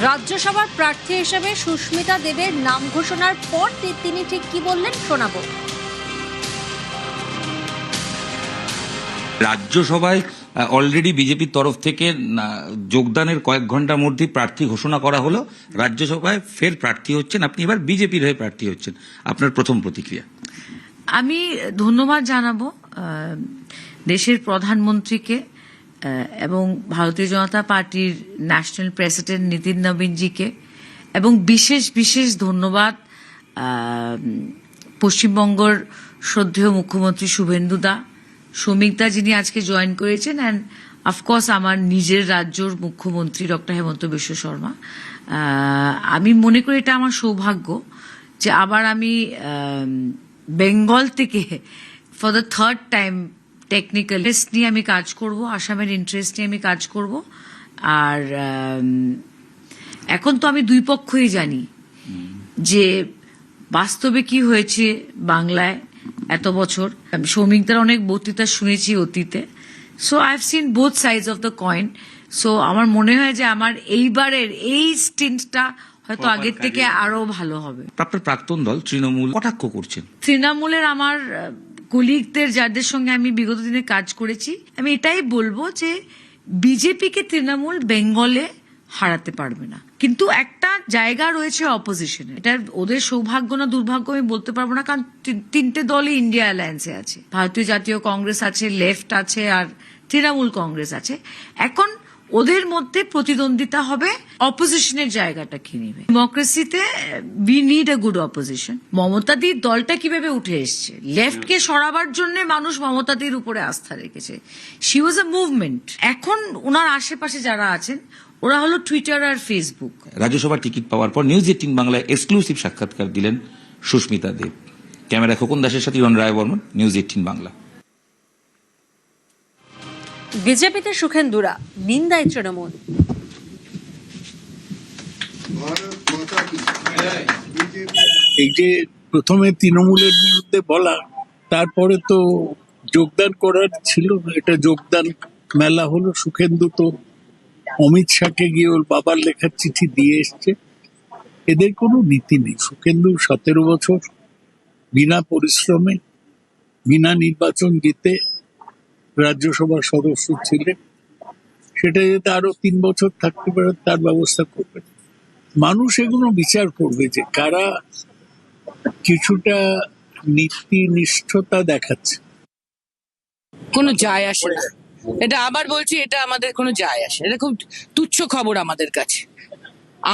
রাজ্যসভার প্রার্থী হিসেবে সুস্মিতা দেবের নাম ঘোষণার পর তিনি ঠিক কি বললেন শোনাবো। রাজ্যসভায় অলরেডি বিজেপির তরফ থেকে যোগদানের কয়েক ঘন্টার মধ্যে প্রার্থী ঘোষণা করা হলো। রাজ্যসভায় ফের প্রার্থী হচ্ছেন আপনি, এবার বিজেপির হয়ে প্রার্থী হচ্ছেন। আপনার প্রথম প্রতিক্রিয়া? আমি ধন্যবাদ জানাবো দেশের প্রধানমন্ত্রীকে এবং ভারতীয় জনতা পার্টির ন্যাশনাল প্রেসিডেন্ট নীতিন নবীনজিকে, এবং বিশেষ বিশেষ ধন্যবাদ পশ্চিমবঙ্গের শ্রদ্ধেয় মুখ্যমন্ত্রী শুভেন্দুদা, শ্রমিকদা যিনি আজকে জয়েন করেছেন, অ্যান্ড অফকোর্স আমার নিজের রাজ্যর মুখ্যমন্ত্রী ডক্টর হেমন্ত বিশ্ব শর্মা। আমি মনে করি এটা আমার সৌভাগ্য যে আবার আমি বেঙ্গল থেকে for the third time technical interest নিয়ে আমি কাজ করব, আসামের ইন্টারেস্ট নিয়ে আমি কাজ করব। আর এখন তো আমি দুই পক্ষই জানি যে বাস্তবে কি হয়েছে বাংলায় এত বছর। শ্রমিকদের অনেক বক্তৃতা শুনেছি অতীতে, so I have seen both sides of the coin. So আমার মনে হয় যে আমার এইবারের এই স্টিন্টটা হয়তো আগের থেকে আরো ভালো হবে। আপনার প্রাক্তন দল তৃণমূল কটাক্ষ করছেন। তৃণমূলের আমার কলিগদের যাদের সঙ্গে আমি বিগত দিনে কাজ করেছি, আমি এটাই বলবো যে বিজেপিকে তৃণমূল বেঙ্গলে হারাতে পারবে না, কিন্তু একটা জায়গা রয়েছে অপোজিশনে। এটা ওদের সৌভাগ্য না দুর্ভাগ্য আমি বলতে পারবো না, কারণ তিনটে দলই ইন্ডিয়া অ্যালায়েন্সে আছে। ভারতীয় জাতীয় কংগ্রেস আছে, লেফট আছে, আর তৃণমূল কংগ্রেস আছে। এখন ওদের মধ্যে প্রতিদ্বন্দ্বিতা হবে অপোজিশনের জায়গাটা কি নিবে। ডেমোক্রেসিতে we need a good opposition. মমতাদির দলটা কিভাবে উঠে এসছে, লেফটকে সরাবার জন্য মানুষ মমতাদির উপরে আস্থা রেখেছে। She was A movement. এখন ওনার আশেপাশে যারা আছেন ওরা হলো টুইটার আর ফেসবুক। রাজ্যসভার টিকিট পাওয়ার পর নিউজ 18 বাংলায় এক্সক্লুসিভ সাক্ষাৎকার দিলেন সুস্মিতা দেব। ক্যামেরা খোকন দাসের সাথে ইরন রায় বর্মন, নিউজ 18 বাংলা। বিজেপিতে সুখেন্দুরা, নিন্দায় তৃণমূল। এই যে প্রথমে তৃণমূলের বিরুদ্ধে বলা, তারপরে তো যোগদান করার ছিল, এটা যোগদান মেলা হলো। সুখেন্দু তো অমিত শাহকে গিয়ে ওর বাবার লেখার চিঠি দিয়ে এসছে। এদের কোনো নীতি নেই। সুখেন্দু 17 বছর বিনা পরিশ্রমে বিনা নির্বাচন জিতে রাজ্যসভার সদস্য ছিলেন। সেটা যাতে আরো 3 বছর থাকতে পারে তার ব্যবস্থা করবে। মানুষ এগুলো বিচার করবে যে কারা কিছুটা নীতি নিষ্ঠতা দেখাচ্ছে। কোনো যায় আসে না, এটা আবার বলছি, এটা আমাদের কোনো যায় আসে, এটা খুব তুচ্ছ খবর আমাদের কাছে।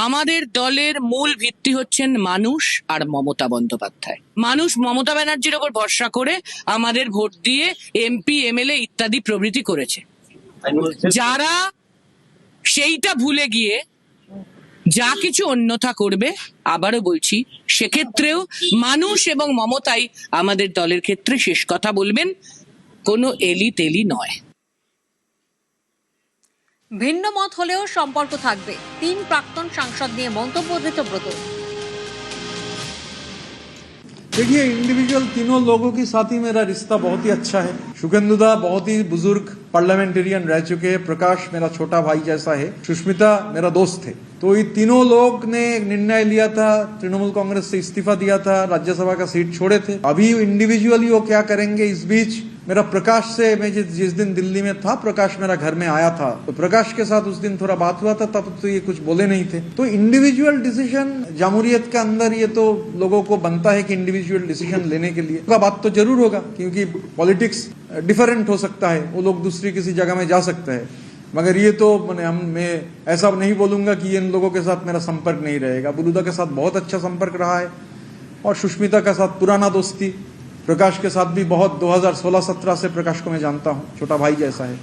আমাদের দলের মূল ভিত্তি হচ্ছেন মানুষ আর মমতা বন্দ্যোপাধ্যায়। মানুষ মমতা ব্যানার্জির ওপর ভরসা করে আমাদের ভোট দিয়ে এমপি এমএলএ ইত্যাদি প্রভৃতি করেছে। যারা সেইটা ভুলে গিয়ে যা কিছু অন্যথা করবে, আবারও বলছি, সেক্ষেত্রেও মানুষ এবং মমতাই আমাদের দলের ক্ষেত্রে শেষ কথা বলবেন, কোনো এলি তেলি নয়। ভিন্ন মত হলেও সম্পর্ক থাকবে, 3 প্রাক্তন সাংসদ নিয়ে মন্তব্য ঋতব্রত। देखिए, इंडिविजुअल तीनों लोगों के साथ ही मेरा रिश्ता बहुत ही अच्छा है। शुभेंदुदा बहुत ही बुजुर्ग पार्लियामेंटेरियन रह चुके हैं, प्रकाश मेरा छोटा भाई जैसा है, सुष्मिता मेरा दोस्त थे। तो ये तीनों लोग ने एक निर्णय लिया था, तृणमूल कांग्रेस से इस्तीफा दिया था, राज्यसभा का सीट छोड़े थे। अभी इंडिविजुअली वो क्या करेंगे, इस बीच मेरा प्रकाश से, मैं जिस दिन दिल्ली में था, प्रकाश मेरा घर में आया था, तो प्रकाश के साथ उस दिन थोड़ा बात हुआ था, तब तो ये कुछ बोले नहीं थे। तो इंडिविजुअल डिसीजन जमहूरियत के अंदर ये तो लोगों को बनता है कि इंडिविजुअल डिसीजन लेने के लिए का बात तो जरूर होगा, क्योंकि पॉलिटिक्स डिफरेंट हो सकता है, वो लोग दूसरी किसी जगह में जा सकते हैं। मगर ये तो मैं ऐसा नहीं बोलूंगा कि इन लोगों के साथ मेरा संपर्क नहीं रहेगा। बुलुदा के साथ बहुत अच्छा संपर्क रहा है, और सुष्मिता के साथ पुराना दोस्ती, प्रकाश के साथ भी बहुत 2016-17 से प्रकाश को मैं जानता हूँ, छोटा भाई जैसा है।